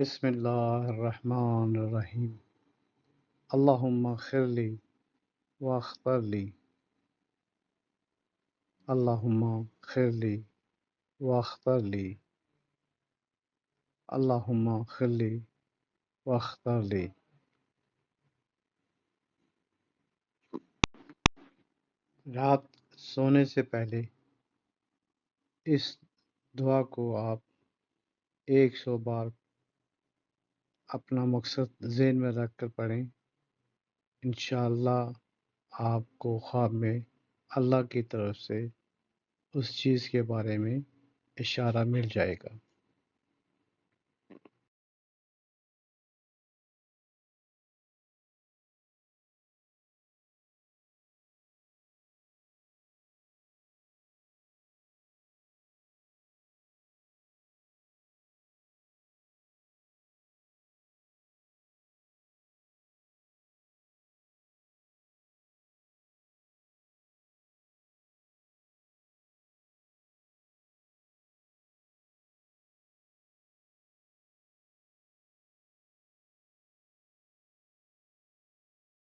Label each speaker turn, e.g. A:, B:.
A: بسم اللہ الرحمن الرحیم اللہم اغفر لی واغفر لی اللہم اغفر لی واغفر لی اللہم اغفر لی واغفر لی۔ رات سونے سے پہلے اس دعا کو آپ 100 بار اپنا مقصد ذہن میں رکھ کر پڑھیں۔ انشاءاللہ آپ کو خواب میں اللہ کی طرف سے اس چیز کے بارے میں اشارہ مل جائے گا۔